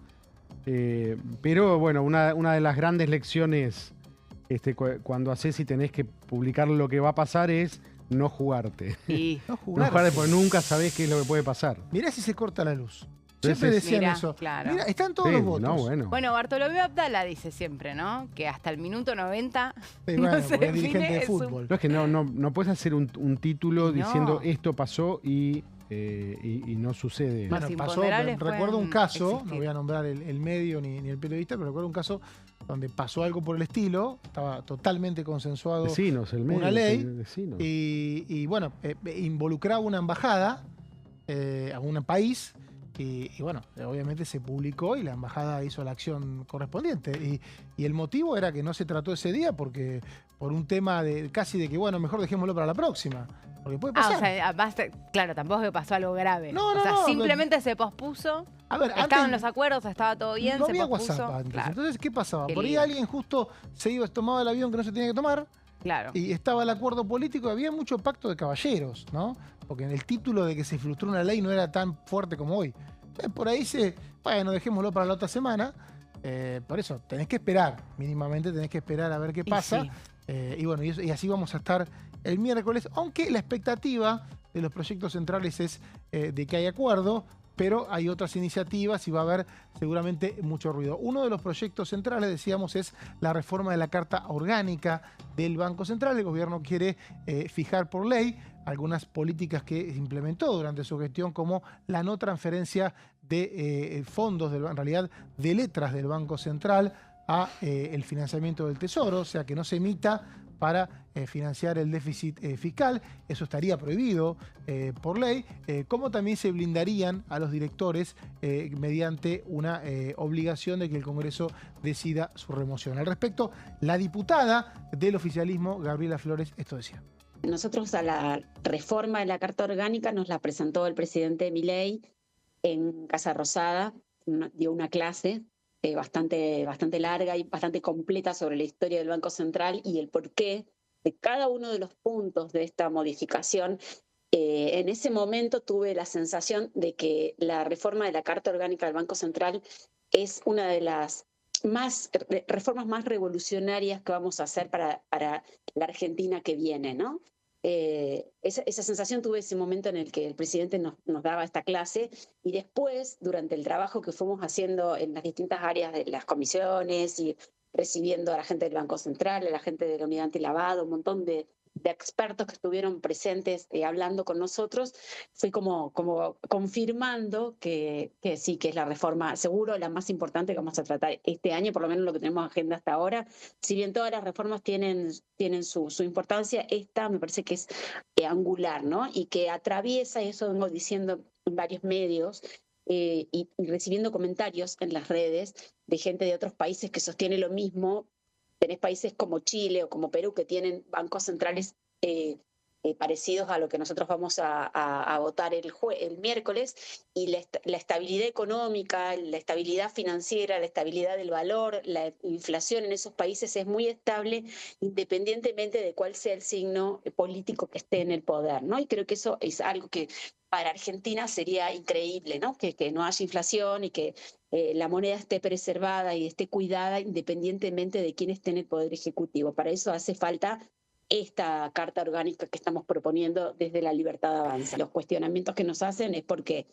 Pero bueno, una de las grandes lecciones cuando haces y tenés que publicar lo que va a pasar es no jugarte. Y No No jugar. jugarte porque nunca sabés qué es lo que puede pasar. Mirá si se corta la luz. Siempre decían Mirá, eso. claro. Mira, están todos los votos. Bueno, Bartolomé Abdala dice siempre, ¿no? Que hasta el minuto 90 Sí, no bueno, se porque es dirigente define de fútbol. No, es que no puedes hacer un título No. diciendo esto pasó y no sucede. Bueno, Los pasó, imponderables recuerdo un pueden caso, existir. no voy a nombrar el medio ni el periodista, pero recuerdo un caso donde pasó algo por el estilo, estaba totalmente consensuado Vecinos, el medio. una ley, Vecinos. y bueno, involucraba una embajada a un país, y bueno, obviamente se publicó y la embajada hizo la acción correspondiente. Y el motivo era que no se trató ese día porque por un tema de casi de que, bueno, mejor dejémoslo para la próxima. Porque puede pasar. o sea, además, claro, tampoco es que pasó algo grave. No, no, o sea, no, simplemente se pospuso. A ver, Estaban antes- los acuerdos, estaba todo bien, no se había pospuso. WhatsApp antes. Claro, Entonces, ¿qué pasaba? Qué Por ahí lío. alguien justo tomaba el avión que no se tenía que tomar claro. y estaba el acuerdo político. Había mucho pacto de caballeros, ¿no? Porque en el título de que se frustró una ley no era tan fuerte como hoy. Entonces, por ahí bueno, dejémoslo para la otra semana. Por eso, tenés que esperar, mínimamente tenés que esperar a ver qué pasa. sí. Y bueno, y así vamos a estar el miércoles, aunque la expectativa de los proyectos centrales es de que haya acuerdo, pero hay otras iniciativas y va a haber seguramente mucho ruido. Uno de los proyectos centrales, decíamos, es la reforma de la Carta Orgánica del Banco Central. El gobierno quiere fijar por ley algunas políticas que implementó durante su gestión, como la no transferencia de fondos, en realidad de letras del Banco Central a el financiamiento del Tesoro, o sea, que no se emita para financiar el déficit fiscal. Eso estaría prohibido por ley, como también se blindarían a los directores mediante una obligación de que el Congreso decida su remoción. Al respecto, la diputada del oficialismo, Gabriela Flores, esto decía. Nosotros a la reforma de la Carta Orgánica nos la presentó el presidente Milei en Casa Rosada, dio una clase bastante larga y bastante completa sobre la historia del Banco Central y el porqué de cada uno de los puntos de esta modificación. En ese momento tuve la sensación de que la reforma de la Carta Orgánica del Banco Central es una de las reformas más revolucionarias que vamos a hacer para la Argentina que viene, ¿no? Esa sensación tuve ese momento en el que el presidente nos daba esta clase, y después, durante el trabajo que fuimos haciendo en las distintas áreas de las comisiones y recibiendo a la gente del Banco Central, a la gente de la Unidad Antilavado, un montón de expertos que estuvieron presentes hablando con nosotros, fui como confirmando que sí, que es la reforma, seguro la más importante que vamos a tratar este año, por lo menos lo que tenemos en agenda hasta ahora. Si bien todas las reformas tienen su importancia, esta me parece que es angular, ¿no? Y que atraviesa, y eso vengo diciendo en varios medios, y recibiendo comentarios en las redes de gente de otros países que sostiene lo mismo. Tenés países como Chile o como Perú que tienen bancos centrales parecidos a lo que nosotros vamos a votar el miércoles, y la estabilidad económica, la estabilidad financiera, la estabilidad del valor, la inflación en esos países es muy estable independientemente de cuál sea el signo político que esté en el poder, ¿no? Y creo que eso es algo que para Argentina sería increíble, ¿no? Que no haya inflación y que la moneda esté preservada y esté cuidada independientemente de quién esté en el Poder Ejecutivo. Para eso hace falta esta Carta Orgánica que estamos proponiendo desde La Libertad Avanza. Los cuestionamientos que nos hacen es porque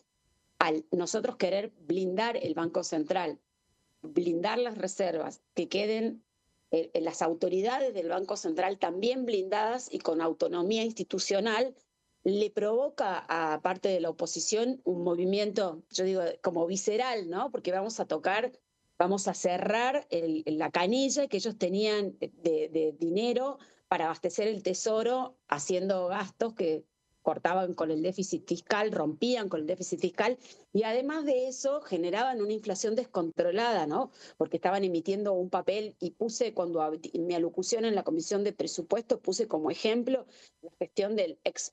al nosotros querer blindar el Banco Central, blindar las reservas, que queden las autoridades del Banco Central también blindadas y con autonomía institucional, le provoca a parte de la oposición un movimiento, yo digo, como visceral, ¿no? Porque vamos a cerrar la canilla que ellos tenían de dinero para abastecer el Tesoro, haciendo gastos que cortaban con el déficit fiscal, rompían con el déficit fiscal, y además de eso generaban una inflación descontrolada, ¿no? Porque estaban emitiendo un papel, y cuando en mi alocución en la Comisión de Presupuestos puse como ejemplo la gestión del ex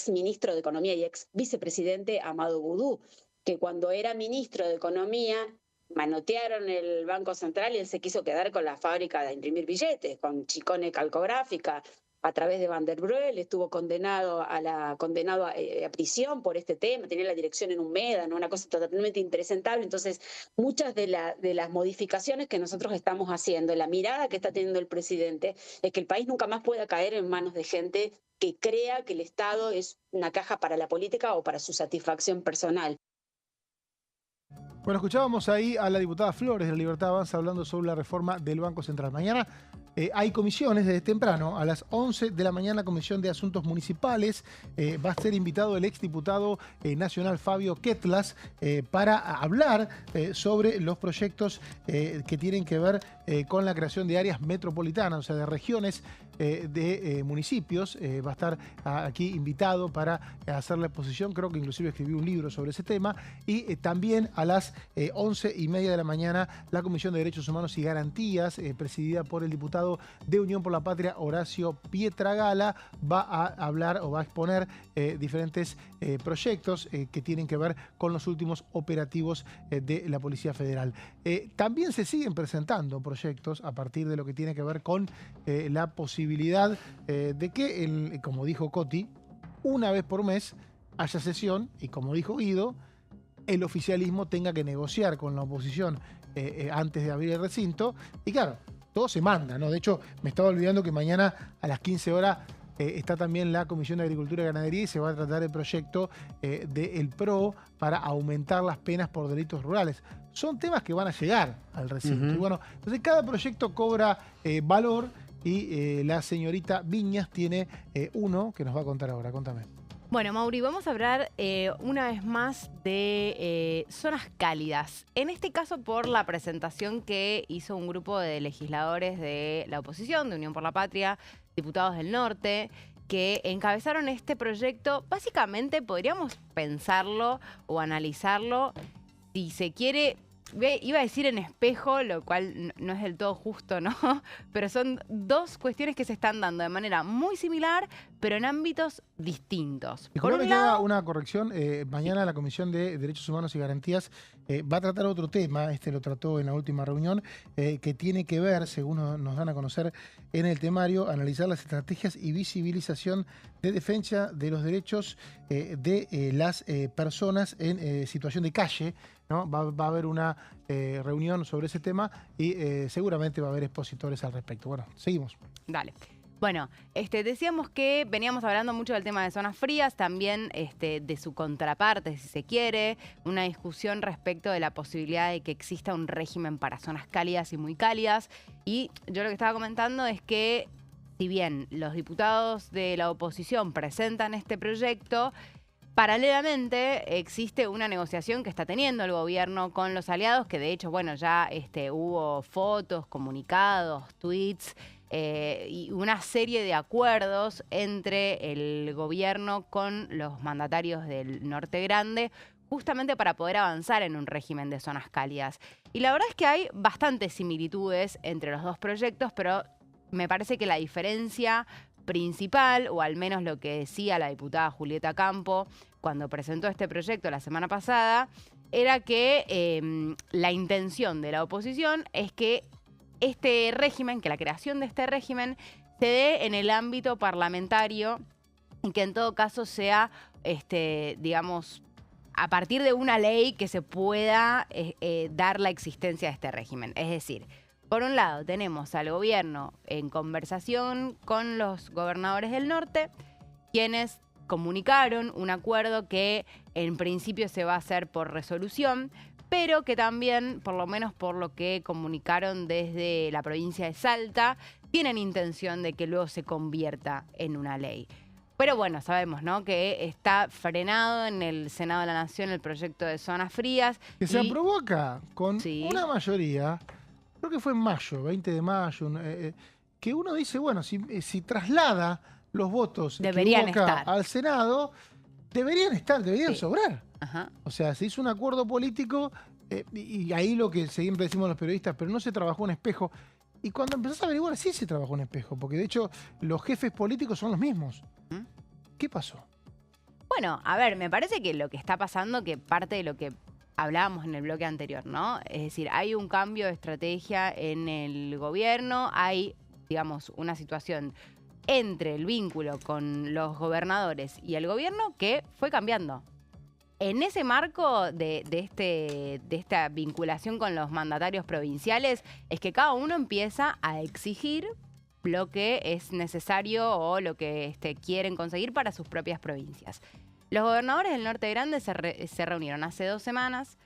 ministro de Economía y ex vicepresidente Amado Boudou, que cuando era ministro de Economía manotearon el Banco Central y él se quiso quedar con la fábrica de imprimir billetes, con Chicone Calcográfica, a través de Van der Broel, estuvo condenado a prisión por este tema, tenía la dirección en un médano, una cosa totalmente impresentable. Entonces, muchas de las modificaciones que nosotros estamos haciendo, la mirada que está teniendo el presidente, es que el país nunca más pueda caer en manos de gente que crea que el Estado es una caja para la política o para su satisfacción personal. Bueno, escuchábamos ahí a la diputada Flores de la Libertad Avanza hablando sobre la reforma del Banco Central. Mañana hay comisiones desde temprano. A las 11 de la mañana, Comisión de Asuntos Municipales. Va a ser invitado el exdiputado nacional Fabio Ketlas para hablar sobre los proyectos que tienen que ver con la creación de áreas metropolitanas, o sea, de regiones de municipios. Va a estar aquí invitado para hacer la exposición. Creo que inclusive escribió un libro sobre ese tema. Y también a las 11:30 de la mañana, la Comisión de Derechos Humanos y Garantías, presidida por el diputado de Unión por la Patria, Horacio Pietragala, va a hablar o va a exponer diferentes proyectos que tienen que ver con los últimos operativos de la Policía Federal. También se siguen presentando proyectos a partir de lo que tiene que ver con la posibilidad de que, como dijo Coti, una vez por mes haya sesión y, como dijo Guido, el oficialismo tenga que negociar con la oposición antes de abrir el recinto. Y claro, todo se manda, ¿no? De hecho, me estaba olvidando que mañana a las 15 horas está también la Comisión de Agricultura y Ganadería y se va a tratar el proyecto del PRO para aumentar las penas por delitos rurales. Son temas que van a llegar al recinto. Y bueno, entonces cada proyecto cobra valor y la señorita Viñas tiene uno que nos va a contar ahora. Contame. Bueno, Mauri, vamos a hablar una vez más de zonas cálidas. En este caso, por la presentación que hizo un grupo de legisladores de la oposición, de Unión por la Patria, diputados del norte, que encabezaron este proyecto. Básicamente podríamos pensarlo o analizarlo, si se quiere. Iba a decir en espejo, lo cual no es del todo justo, ¿no? Pero son dos cuestiones que se están dando de manera muy similar, pero en ámbitos distintos. Disculpame que haga una corrección. Mañana la Comisión de Derechos Humanos y Garantías va a tratar otro tema, lo trató en la última reunión, que tiene que ver, según nos dan a conocer en el temario, analizar las estrategias y visibilización de defensa de los derechos de las personas en situación de calle, ¿no? Va a haber una reunión sobre ese tema y seguramente va a haber expositores al respecto. Bueno, seguimos. Dale. Bueno, decíamos que veníamos hablando mucho del tema de zonas frías, también de su contraparte, si se quiere, una discusión respecto de la posibilidad de que exista un régimen para zonas cálidas y muy cálidas. Y yo lo que estaba comentando es que, si bien los diputados de la oposición presentan este proyecto, paralelamente existe una negociación que está teniendo el gobierno con los aliados, que de hecho, bueno, ya hubo fotos, comunicados, tweets y una serie de acuerdos entre el gobierno con los mandatarios del Norte Grande, justamente para poder avanzar en un régimen de zonas cálidas. Y la verdad es que hay bastantes similitudes entre los dos proyectos, pero me parece que la diferencia principal, o al menos lo que decía la diputada Julieta Campo cuando presentó este proyecto la semana pasada, era que la intención de la oposición es que este régimen, que la creación de este régimen se dé en el ámbito parlamentario y que en todo caso sea, digamos, a partir de una ley que se pueda dar la existencia de este régimen. Es decir, por un lado tenemos al gobierno en conversación con los gobernadores del norte, quienes comunicaron un acuerdo que en principio se va a hacer por resolución, pero que también, por lo menos por lo que comunicaron desde la provincia de Salta, tienen intención de que luego se convierta en una ley. Pero bueno, sabemos, ¿no?, que está frenado en el Senado de la Nación el proyecto de zonas frías. Que se aprobó acá con una mayoría, creo que fue en mayo, 20 de mayo, que uno dice, bueno, si traslada los votos deberían que hubo acá estar al Senado, deberían sobrar. Ajá. O sea, se hizo un acuerdo político y ahí lo que siempre decimos los periodistas, pero no se trabajó en espejo. Y cuando empezás a averiguar, sí se trabajó en espejo, porque de hecho los jefes políticos son los mismos. ¿Qué pasó? Bueno, a ver, me parece que lo que está pasando, que parte de lo que hablábamos en el bloque anterior, ¿no? Es decir, hay un cambio de estrategia en el gobierno, hay, digamos, una situación entre el vínculo con los gobernadores y el gobierno que fue cambiando. En ese marco de esta vinculación con los mandatarios provinciales es que cada uno empieza a exigir lo que es necesario o lo que quieren conseguir para sus propias provincias. Los gobernadores del Norte Grande se reunieron hace 2 semanas,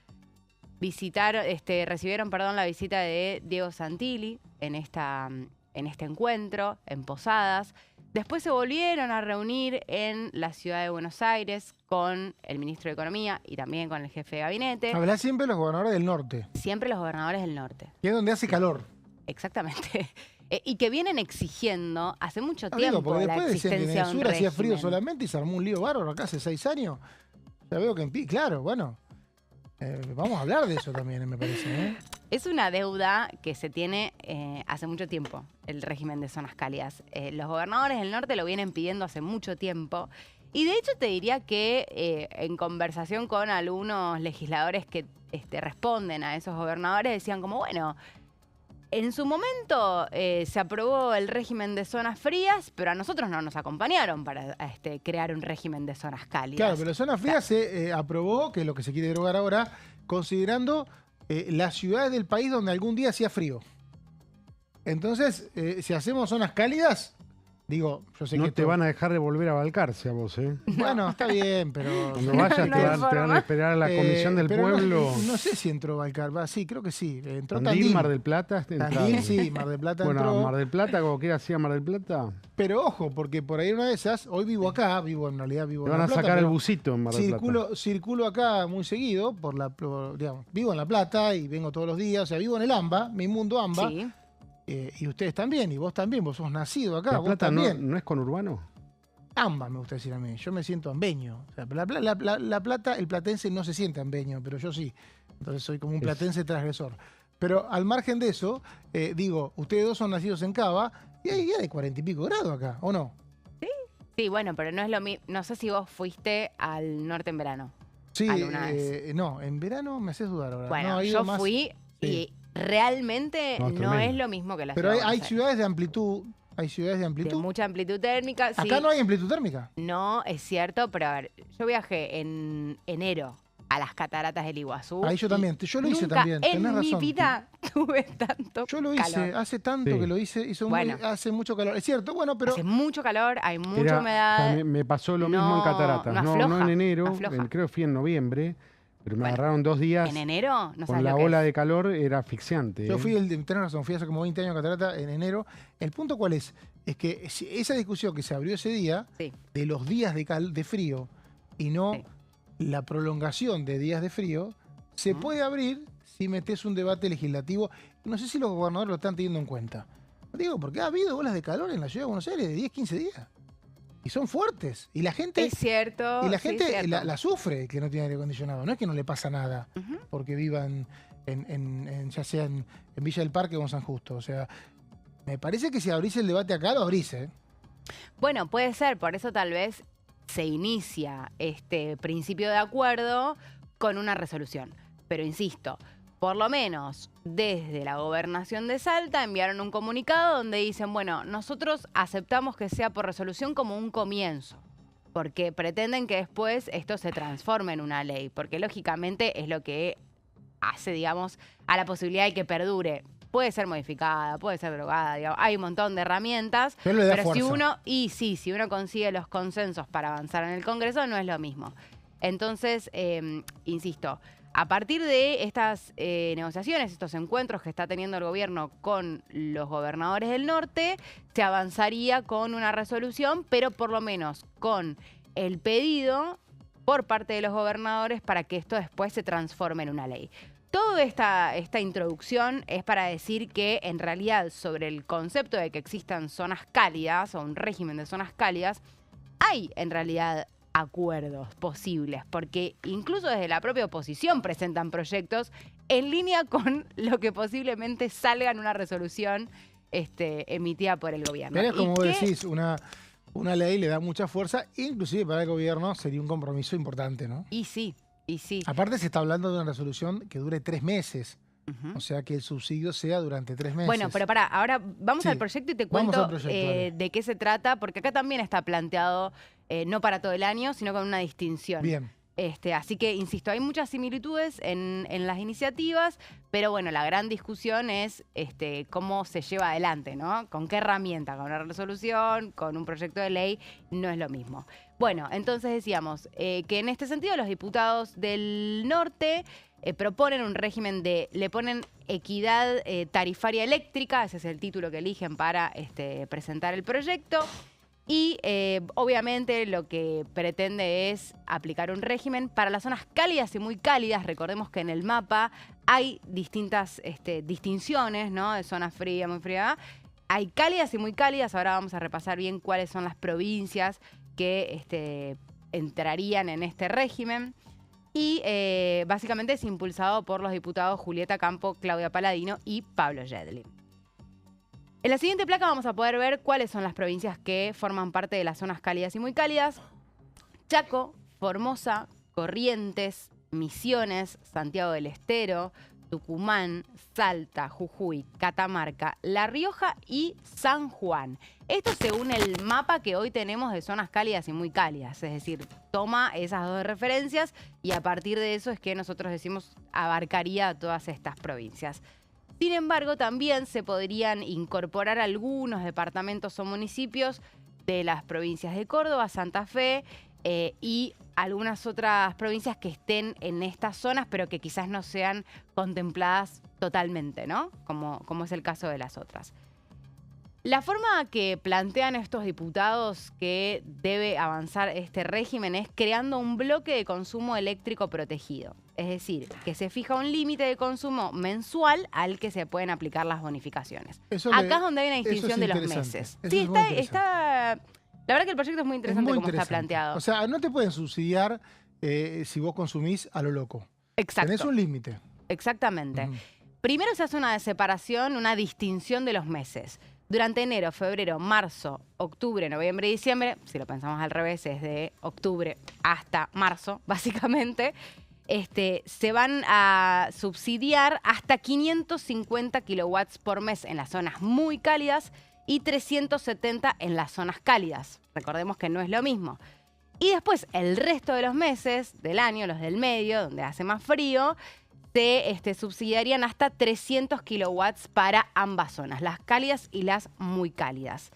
recibieron la visita de Diego Santilli en este encuentro, en Posadas. Después se volvieron a reunir en la ciudad de Buenos Aires con el ministro de Economía y también con el jefe de gabinete. Habla siempre los gobernadores del norte. Siempre los gobernadores del norte. Que es donde hace calor. Exactamente. Y que vienen exigiendo hace mucho tiempo porque la después decían que en el sur hacía frío régimen. solamente y se armó un lío bárbaro acá hace 6 años. Ya veo que claro, bueno. Vamos a hablar de eso también, me parece. Es una deuda que se tiene hace mucho tiempo, el régimen de zonas cálidas. Los gobernadores del norte lo vienen pidiendo hace mucho tiempo. Y de hecho te diría que en conversación con algunos legisladores que responden a esos gobernadores, decían como, bueno, en su momento se aprobó el régimen de zonas frías, pero a nosotros no nos acompañaron para crear un régimen de zonas cálidas. Claro, pero zonas frías se aprobó, que es lo que se quiere derogar ahora, considerando las ciudades del país donde algún día hacía frío. Entonces, si hacemos zonas cálidas, digo, yo sé que... No te van a dejar de volver a Balcarce a vos, ¿eh? Bueno, está bien, pero... Cuando vayas te van a esperar a la comisión del pueblo. No sé si entró Balcarce, sí, creo que sí. Entró Tandil, Mar del Plata. Tandil, sí, Mar del Plata bueno, entró. Mar del Plata, como quiera hacía Mar del Plata. Pero ojo, porque por ahí una de esas, hoy vivo acá, en realidad vivo en Te van La a Plata, sacar el busito en Mar del Plata. Circulo acá muy seguido, digamos, vivo en La Plata y vengo todos los días, o sea, vivo en el AMBA, mi mundo AMBA. Sí. Y ustedes también, y vos también, vos sos nacido acá. ¿La vos Plata también. no es conurbano? AMBA me gusta decir a mí, yo me siento ambeño. O sea, la Plata, el platense no se siente ambeño, pero yo sí. Entonces soy como un platense transgresor. Pero al margen de eso, digo, ustedes dos son nacidos en Cava y hay día de 40 y pico grados acá, ¿o no? Sí, bueno, pero no es lo mismo. No sé si vos fuiste al norte en verano. Sí, alguna vez. No, en verano me haces dudar ahora. Bueno, no, yo fui y realmente no es lo mismo que la ciudad. Pero hay ciudades de amplitud. Hay ciudades de amplitud. De mucha amplitud térmica. Acá sí. no hay amplitud térmica. No, es cierto, pero a ver, yo viajé en enero a las cataratas del Iguazú. Ahí yo también, yo lo hice nunca también. Tenés en razón. mi vida tuve tanto Yo lo hice, calor. hace tanto que lo hice, hace mucho calor. Es cierto, bueno, pero... Hace mucho calor, hay mucha humedad. Me pasó lo mismo en cataratas. No en enero, creo que fui en noviembre, pero me agarraron 2 días. ¿En enero? No con la ola de calor era asfixiante. Yo tenés razón, fui hace como 20 años a Catarata en enero. El punto cuál es que esa discusión que se abrió ese día, de los días de frío y no la prolongación de días de frío, se puede abrir si metes un debate legislativo. No sé si los gobernadores lo están teniendo en cuenta. Digo, porque ha habido olas de calor en la ciudad de Buenos Aires de 10, 15 días. Y son fuertes. Y la gente... Es cierto. Y la gente la sufre que no tiene aire acondicionado. No es que no le pasa nada porque vivan ya sea en Villa del Parque o en San Justo. O sea, me parece que si abrís el debate acá, lo abrís, ¿eh? Bueno, puede ser. Por eso tal vez se inicia este principio de acuerdo con una resolución. Pero insisto, por lo menos desde la gobernación de Salta enviaron un comunicado donde dicen, bueno, nosotros aceptamos que sea por resolución como un comienzo, porque pretenden que después esto se transforme en una ley, porque lógicamente es lo que hace, digamos, a la posibilidad de que perdure. Puede ser modificada, puede ser derogada, digamos, hay un montón de herramientas, pero si uno consigue los consensos para avanzar en el Congreso, no es lo mismo. Entonces, insisto, a partir de estas negociaciones, estos encuentros que está teniendo el gobierno con los gobernadores del norte, se avanzaría con una resolución, pero por lo menos con el pedido por parte de los gobernadores para que esto después se transforme en una ley. Toda esta introducción es para decir que en realidad sobre el concepto de que existan zonas cálidas o un régimen de zonas cálidas, hay en realidad acuerdos posibles, porque incluso desde la propia oposición presentan proyectos en línea con lo que posiblemente salga en una resolución emitida por el gobierno. Pero como vos decís, una ley le da mucha fuerza, inclusive para el gobierno sería un compromiso importante, ¿no? Y sí. Aparte se está hablando de una resolución que dure 3 meses. O sea, que el subsidio sea durante 3 meses. Bueno, pero pará, ahora vamos al proyecto y te cuento de qué se trata, porque acá también está planteado no para todo el año, sino con una distinción. Bien. Así que, insisto, hay muchas similitudes en las iniciativas, pero bueno, la gran discusión es cómo se lleva adelante, ¿no? ¿Con qué herramienta? ¿Con una resolución? ¿Con un proyecto de ley? No es lo mismo. Bueno, entonces decíamos que en este sentido los diputados del norte proponen un régimen le ponen equidad tarifaria eléctrica, ese es el título que eligen para presentar el proyecto. Y obviamente lo que pretende es aplicar un régimen para las zonas cálidas y muy cálidas. Recordemos que en el mapa hay distintas distinciones, ¿no? De zona fría, muy fría. Hay cálidas y muy cálidas. Ahora vamos a repasar bien cuáles son las provincias que entrarían en este régimen. Y básicamente es impulsado por los diputados Julieta Campo, Claudia Paladino y Pablo Yedlin. En la siguiente placa vamos a poder ver cuáles son las provincias que forman parte de las zonas cálidas y muy cálidas. Chaco, Formosa, Corrientes, Misiones, Santiago del Estero, Tucumán, Salta, Jujuy, Catamarca, La Rioja y San Juan. Esto según el mapa que hoy tenemos de zonas cálidas y muy cálidas. Es decir, toma esas dos referencias y a partir de eso es que nosotros decimos abarcaría a todas estas provincias. Sin embargo, también se podrían incorporar algunos departamentos o municipios de las provincias de Córdoba, Santa Fe y algunas otras provincias que estén en estas zonas, pero que quizás no sean contempladas totalmente, ¿no? Como es el caso de las otras. La forma que plantean estos diputados que debe avanzar este régimen es creando un bloque de consumo eléctrico protegido. Es decir, que se fija un límite de consumo mensual al que se pueden aplicar las bonificaciones. Acá es donde hay una distinción de los meses. Sí, está. La verdad que el proyecto es muy interesante como está planteado. O sea, no te pueden subsidiar si vos consumís a lo loco. Exacto. Tenés un límite. Exactamente. Primero se hace una separación, una distinción de los meses. Durante enero, febrero, marzo, octubre, noviembre y diciembre, si lo pensamos al revés, es de octubre hasta marzo, básicamente, se van a subsidiar hasta 550 kilowatts por mes en las zonas muy cálidas y 370 en las zonas cálidas. Recordemos que no es lo mismo. Y después, el resto de los meses del año, los del medio, donde hace más frío, se subsidiarían hasta 300 kilowatts para ambas zonas, las cálidas y las muy cálidas.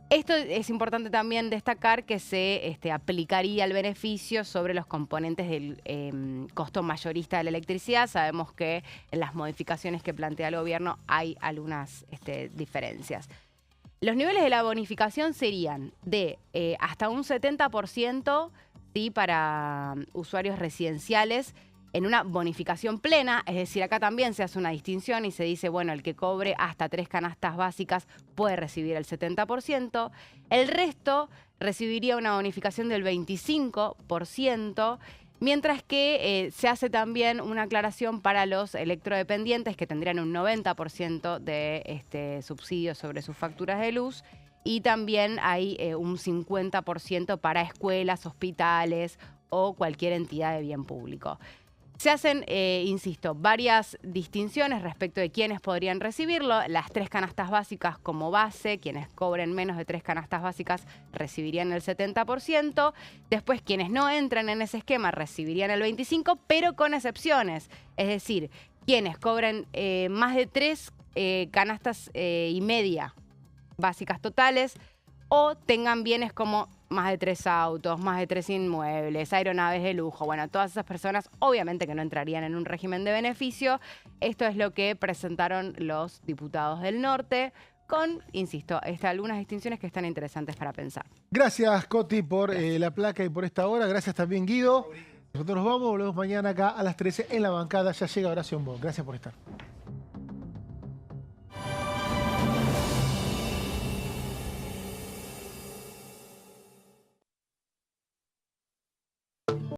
Esto es importante también destacar que se aplicaría el beneficio sobre los componentes del costo mayorista de la electricidad. Sabemos que en las modificaciones que plantea el gobierno hay algunas diferencias. Los niveles de la bonificación serían de hasta un 70%, ¿sí?, para usuarios residenciales, en una bonificación plena, es decir, acá también se hace una distinción y se dice, bueno, el que cobre hasta 3 canastas básicas puede recibir el 70%, el resto recibiría una bonificación del 25%, mientras que se hace también una aclaración para los electrodependientes que tendrían un 90% de subsidio sobre sus facturas de luz y también hay un 50% para escuelas, hospitales o cualquier entidad de bien público. Se hacen, insisto, varias distinciones respecto de quiénes podrían recibirlo. Las 3 canastas básicas como base, quienes cobren menos de 3 canastas básicas recibirían el 70%. Después, quienes no entran en ese esquema recibirían el 25%, pero con excepciones. Es decir, quienes cobren más de 3 canastas y media básicas totales o tengan bienes como más de 3 autos, más de 3 inmuebles, aeronaves de lujo. Bueno, todas esas personas obviamente que no entrarían en un régimen de beneficio. Esto es lo que presentaron los diputados del norte con, insisto, algunas distinciones que están interesantes para pensar. Gracias, Coti, por la placa y por esta hora. Gracias también, Guido. Nosotros nos vamos, volvemos mañana acá a las 13 en la bancada. Ya llega Horacio Bosch. Gracias por estar.